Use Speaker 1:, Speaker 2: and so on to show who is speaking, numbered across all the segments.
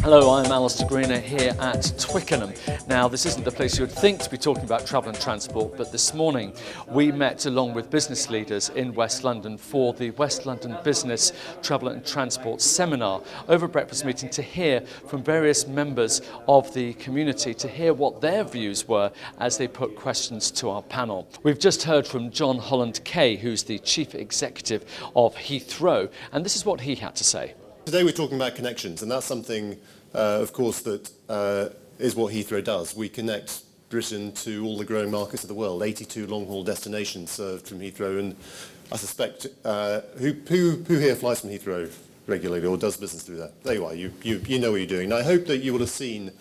Speaker 1: Hello, I'm Alistair Greener here at Twickenham. Now, this isn't the place you would think to be talking about travel and transport, but this morning we met along with business leaders in West London for the West London Business Travel and Transport Seminar over a breakfast meeting to hear from various members of the community, to hear what their views were as they put questions to our panel. We've just heard from John Holland Kaye, who's the Chief Executive of Heathrow, and this is what he had to say.
Speaker 2: Today we're talking about connections, and that's something, of course, that is what Heathrow does. We connect Britain to all the growing markets of the world, 82 long-haul destinations served from Heathrow, and I suspect, who here flies from Heathrow regularly or does business through that? There you are, you know what you're doing. And I hope that you will have seen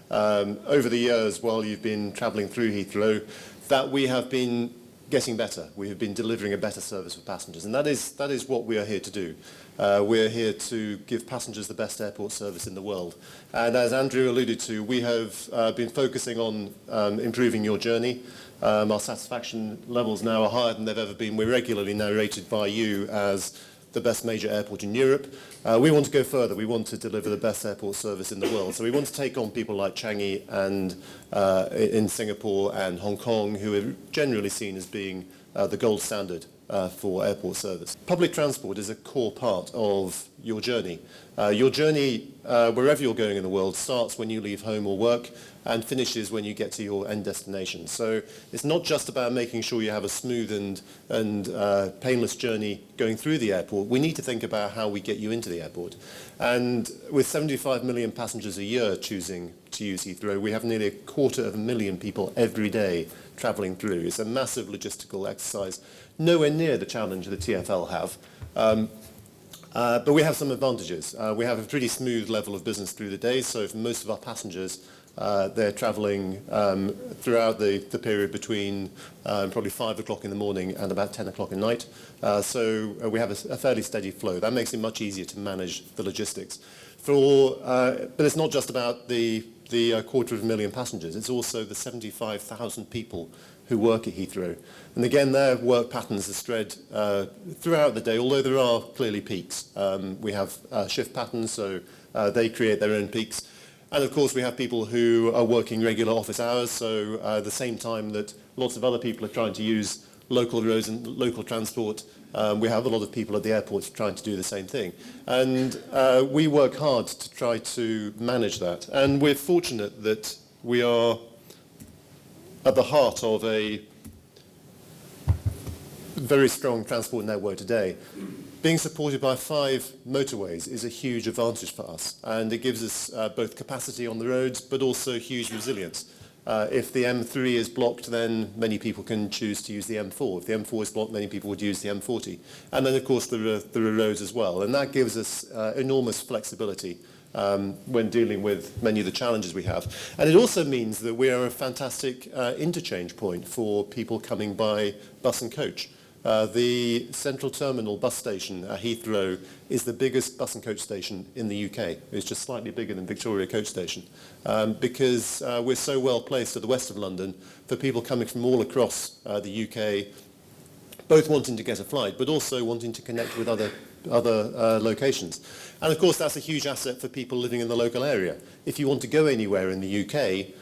Speaker 2: over the years while you've been travelling through Heathrow that we have been getting better. We have been delivering a better service for passengers, and that is what we are here to do. We're here to give passengers the best airport service in the world. And as Andrew alluded to, we have been focusing on improving your journey. Our satisfaction levels now are higher than they've ever been. We're regularly now rated by you as the best major airport in Europe. We want to go further. We want to deliver the best airport service in the world. So we want to take on people like Changi and in Singapore and Hong Kong, who are generally seen as being the gold standard for airport service. Public transport is a core part of your journey. Your journey, wherever you're going in the world, starts when you leave home or work and finishes when you get to your end destination. So it's not just about making sure you have a smooth and painless journey going through the airport. We need to think about how we get you into the airport. And with 75 million passengers a year choosing to use Heathrow, we have nearly 250,000 people every day travelling through. It's a massive logistical exercise, nowhere near the challenge that TfL have. But we have some advantages. We have a pretty smooth level of business through the day, so for most of our passengers, they're travelling throughout the period between probably 5 o'clock in the morning and about 10 o'clock at night. So we have a fairly steady flow. That makes it much easier to manage the logistics. But it's not just about the 250,000 passengers, it's also the 75,000 people who work at Heathrow. And again, their work patterns are spread throughout the day, although there are clearly peaks. We have shift patterns, so they create their own peaks. And of course, we have people who are working regular office hours, so the same time that lots of other people are trying to use local roads and local transport, we have a lot of people at the airports trying to do the same thing. And we work hard to try to manage that. And we're fortunate that we are at the heart of a very strong transport network today. Being supported by 5 motorways is a huge advantage for us, and it gives us both capacity on the roads but also huge resilience. If the M3 is blocked, then many people can choose to use the M4. If the M4 is blocked, many people would use the M40. And then, of course, there are roads as well, and that gives us enormous flexibility when dealing with many of the challenges we have. And it also means that we are a fantastic interchange point for people coming by bus and coach. The Central Terminal bus station at Heathrow is the biggest bus and coach station in the UK. It's just slightly bigger than Victoria Coach Station because we're so well placed at the west of London for people coming from all across the UK, both wanting to get a flight but also wanting to connect with other locations. And of course that's a huge asset for people living in the local area. If you want to go anywhere in the UK,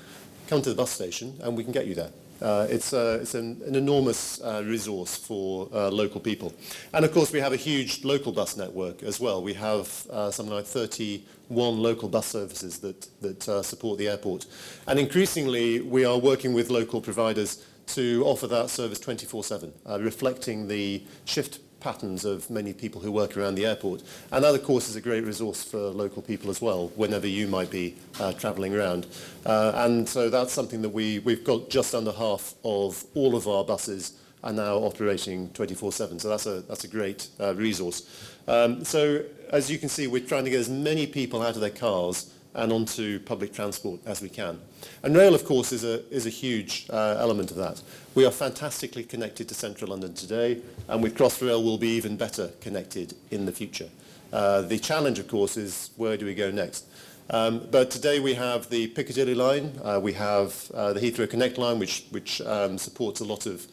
Speaker 2: come to the bus station and we can get you there. It's an enormous resource for local people. And of course we have a huge local bus network as well. We have something like 31 local bus services that support the airport. And increasingly we are working with local providers to offer that service 24/7, reflecting the shift patterns of many people who work around the airport. And that, of course, is a great resource for local people as well, whenever you might be travelling around. And so that's something that we've got just under half of all of our buses are now operating 24/7. So that's a great resource. So as you can see, we're trying to get as many people out of their cars and onto public transport as we can. And rail, of course, is a huge element of that. We are fantastically connected to central London today, and with Crossrail we'll be even better connected in the future. The challenge, of course, is where do we go next? But today we have the Piccadilly line, we have the Heathrow Connect line, which supports a lot of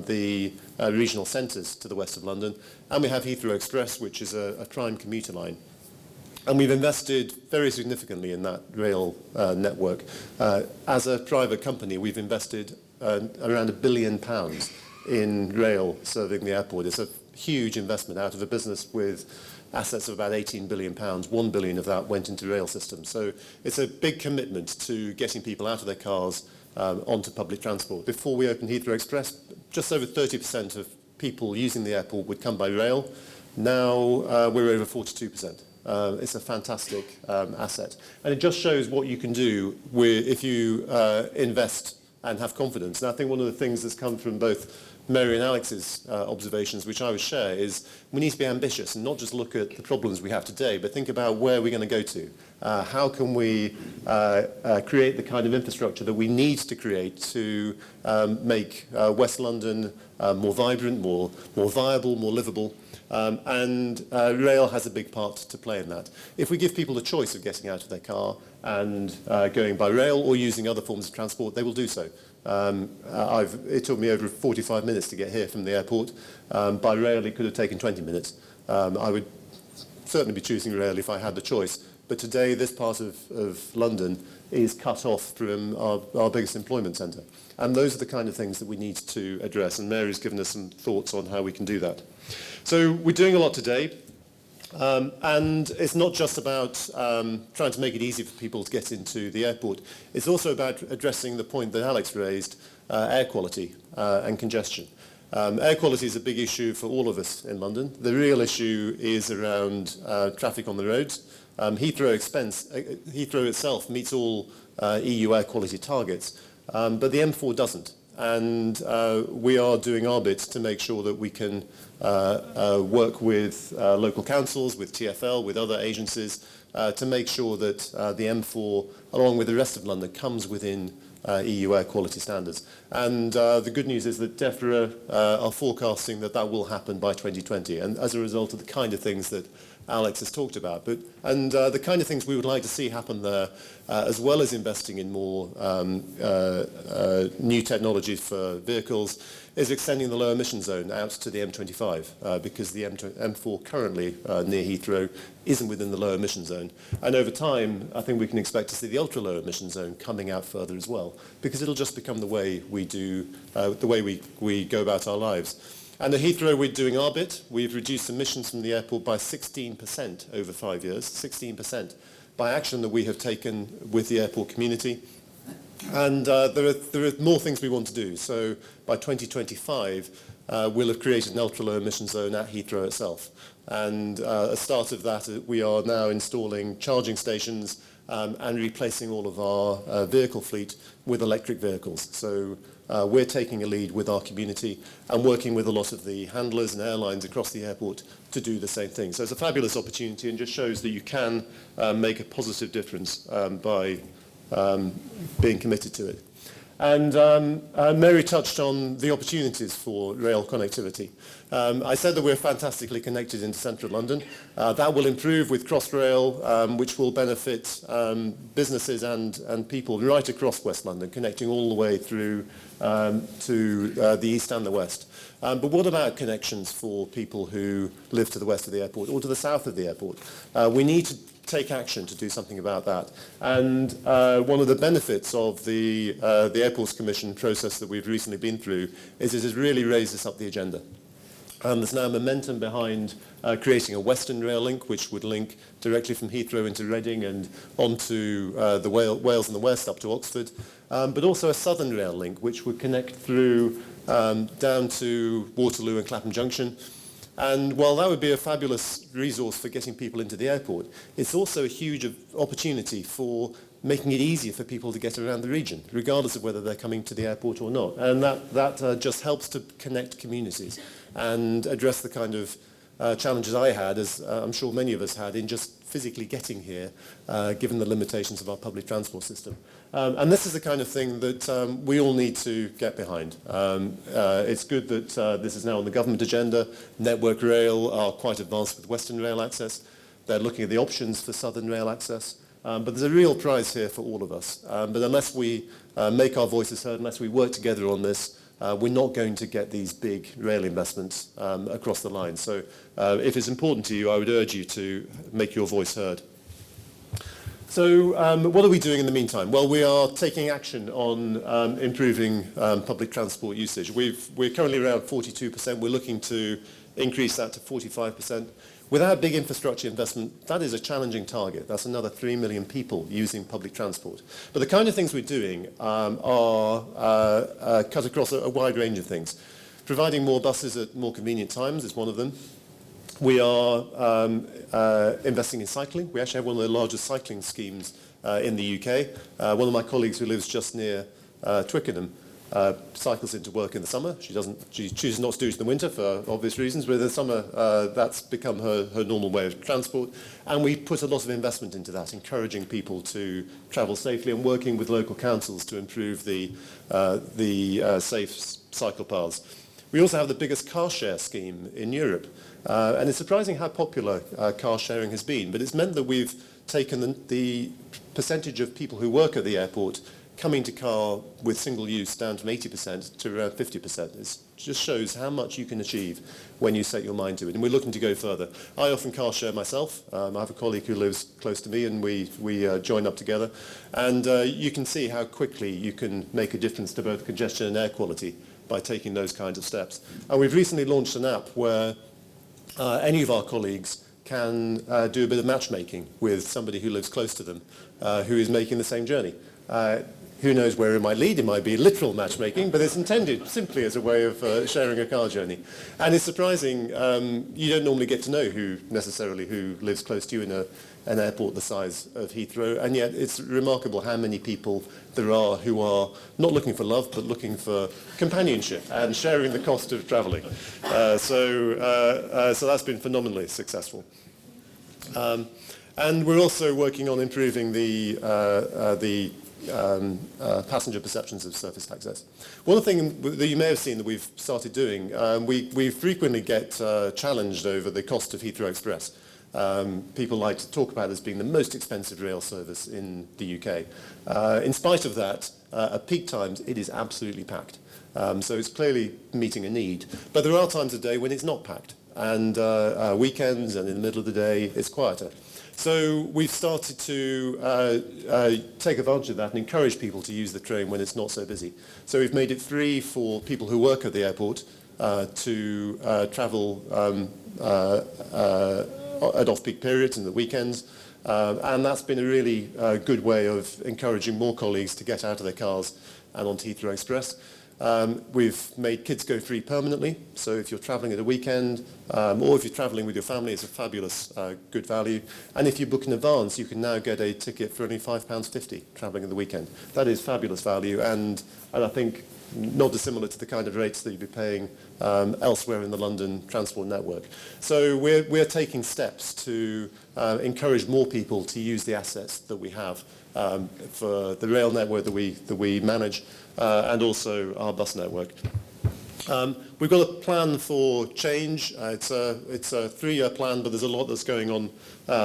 Speaker 2: the regional centres to the west of London, and we have Heathrow Express, which is a prime commuter line. And we've invested very significantly in that rail network. As a private company, we've invested around £1 billion in rail serving the airport. It's a huge investment out of a business with assets of about £18 billion. £1 billion of that went into rail systems. So it's a big commitment to getting people out of their cars onto public transport. Before we opened Heathrow Express, just over 30% of people using the airport would come by rail. Now we're over 42%. It's a fantastic asset. And it just shows what you can do if you invest and have confidence. And I think one of the things that's come from both Mary and Alex's observations, which I would share, is we need to be ambitious and not just look at the problems we have today, but think about where we're going to go to. How can we create the kind of infrastructure that we need to create to make West London more vibrant, more viable, more livable? And rail has a big part to play in that. If we give people the choice of getting out of their car and going by rail or using other forms of transport, they will do so. It took me over 45 minutes to get here from the airport. By rail, it could have taken 20 minutes. I would certainly be choosing rail if I had the choice. But today, this part of London is cut off from our biggest employment centre. And those are the kind of things that we need to address. And Mary's given us some thoughts on how we can do that. So we're doing a lot today. And it's not just about trying to make it easy for people to get into the airport. It's also about addressing the point that Alex raised, air quality and congestion. Air quality is a big issue for all of us in London. The real issue is around traffic on the roads. Heathrow itself meets all EU air quality targets, but the M4 doesn't. And we are doing our bit to make sure that we can work with local councils, with TfL, with other agencies, to make sure that the M4, along with the rest of London, comes within EU air quality standards. And the good news is that DEFRA are forecasting that will happen by 2020, and as a result of the kind of things that Alex has talked about. And the kind of things we would like to see happen there, as well as investing in more new technologies for vehicles, is extending the low emission zone out to the M25, because the M4 currently near Heathrow isn't within the low emission zone. And over time, I think we can expect to see the ultra low emission zone coming out further as well, because it'll just become the way we do, the way we go about our lives. And at Heathrow, we're doing our bit. We've reduced emissions from the airport by 16% over 5 years, 16%, by action that we have taken with the airport community. And there are more things we want to do. So by 2025, we'll have created an ultra-low emission zone at Heathrow itself. And as start of that, we are now installing charging stations and replacing all of our vehicle fleet with electric vehicles. So we're taking a lead with our community and working with a lot of the handlers and airlines across the airport to do the same thing. So it's a fabulous opportunity and just shows that you can make a positive difference by being committed to it. And Mary touched on the opportunities for rail connectivity. I said that we're fantastically connected into central London. That will improve with Crossrail, which will benefit businesses and people right across West London, connecting all the way through to the east and the west. But what about connections for people who live to the west of the airport or to the south of the airport? We need to take action to do something about that. And one of the benefits of the Airports Commission process that we've recently been through is it has really raised this up the agenda. There's now momentum behind creating a Western rail link, which would link directly from Heathrow into Reading and onto the Wales and the West up to Oxford, but also a Southern rail link, which would connect through down to Waterloo and Clapham Junction. And while that would be a fabulous resource for getting people into the airport, it's also a huge opportunity for making it easier for people to get around the region, regardless of whether they're coming to the airport or not. And that just helps to connect communities and address the kind of challenges I had, as I'm sure many of us had, in just physically getting here, given the limitations of our public transport system. And this is the kind of thing that we all need to get behind. It's good that this is now on the government agenda. Network Rail are quite advanced with Western Rail access. They're looking at the options for Southern Rail access. But there's a real prize here for all of us. But unless we make our voices heard, unless we work together on this, we're not going to get these big rail investments across the line. So if it's important to you, I would urge you to make your voice heard. So what are we doing in the meantime? Well, we are taking action on improving public transport usage. We're currently around 42%. We're looking to increase that to 45%. Without big infrastructure investment, that is a challenging target. That's another 3 million people using public transport. But the kind of things we're doing are cut across a wide range of things. Providing more buses at more convenient times is one of them. We are investing in cycling. We actually have one of the largest cycling schemes in the UK. One of my colleagues who lives just near Twickenham cycles into work in the summer. She chooses not to do it in the winter for obvious reasons, but in the summer that's become her normal way of transport. And we put a lot of investment into that, encouraging people to travel safely and working with local councils to improve the safe cycle paths. We also have the biggest car share scheme in Europe. And it's surprising how popular car sharing has been, but it's meant that we've taken the percentage of people who work at the airport coming to car with single use down from 80% to around 50%. It just shows how much you can achieve when you set your mind to it, and we're looking to go further. I often car share myself. I have a colleague who lives close to me, and we join up together, and you can see how quickly you can make a difference to both congestion and air quality by taking those kinds of steps. And we've recently launched an app where any of our colleagues can do a bit of matchmaking with somebody who lives close to them who is making the same journey. Who knows where it might lead? It might be literal matchmaking, but it's intended simply as a way of sharing a car journey. And it's surprising, you don't normally get to know who lives close to you in an airport the size of Heathrow, and yet it's remarkable how many people there are who are not looking for love, but looking for companionship and sharing the cost of travelling. So that's been phenomenally successful. And we're also working on improving the passenger perceptions of surface access. One thing that you may have seen that we've started doing, we frequently get challenged over the cost of Heathrow Express. People like to talk about it as being the most expensive rail service in the UK. In spite of that, at peak times it is absolutely packed. So it's clearly meeting a need. But there are times of day when it's not packed, and weekends and in the middle of the day it's quieter. So we've started to take advantage of that and encourage people to use the train when it's not so busy. So we've made it free for people who work at the airport to travel at off-peak periods and the weekends. And that's been a really good way of encouraging more colleagues to get out of their cars and onto Heathrow Express. We've made Kids Go free permanently, so if you're travelling at a weekend or if you're travelling with your family, it's a fabulous good value. And if you book in advance, you can now get a ticket for only £5.50 travelling at the weekend. That is fabulous value, and I think not dissimilar to the kind of rates that you'd be paying elsewhere in the London transport network. So we're taking steps to encourage more people to use the assets that we have for the rail network that we manage, and also our bus network. We've got a plan for change. It's a 3-year plan, but there's a lot that's going on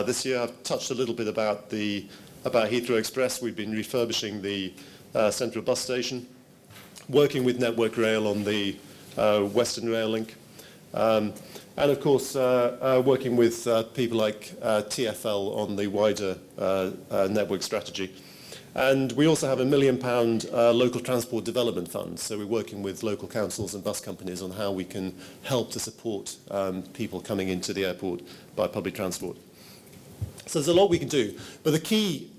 Speaker 2: this year. I've touched a little bit about Heathrow Express. We've been refurbishing the central bus station, working with Network Rail on the Western Rail link, and of course working with people like TfL on the wider network strategy. And we also have a £1 million local transport development fund, so we're working with local councils and bus companies on how we can help to support people coming into the airport by public transport. So there's a lot we can do, but the key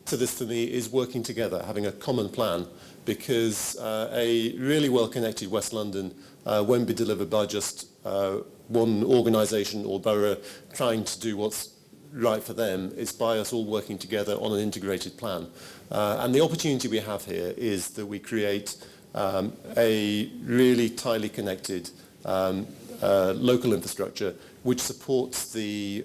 Speaker 2: to this for me is working together, having a common plan, because a really well-connected West London won't be delivered by just one organisation or borough trying to do what's right for them. It's by us all working together on an integrated plan. And the opportunity we have here is that we create a really tightly connected local infrastructure which supports the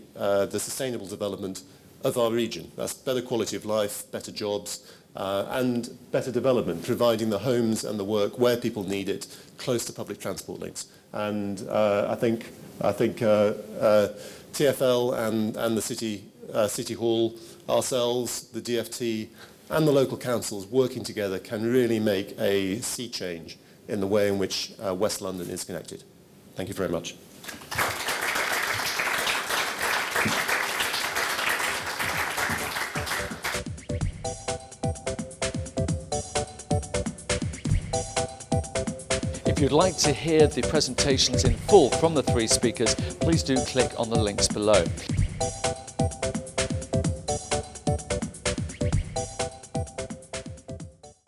Speaker 2: sustainable development of our region. That's better quality of life, better jobs, and better development, providing the homes and the work where people need it, close to public transport links. And I think TfL and the City Hall, ourselves, the DFT, and the local councils working together can really make a sea change in the way in which West London is connected. Thank you very much.
Speaker 1: If you'd like to hear the presentations in full from the three speakers, please do click on the links below.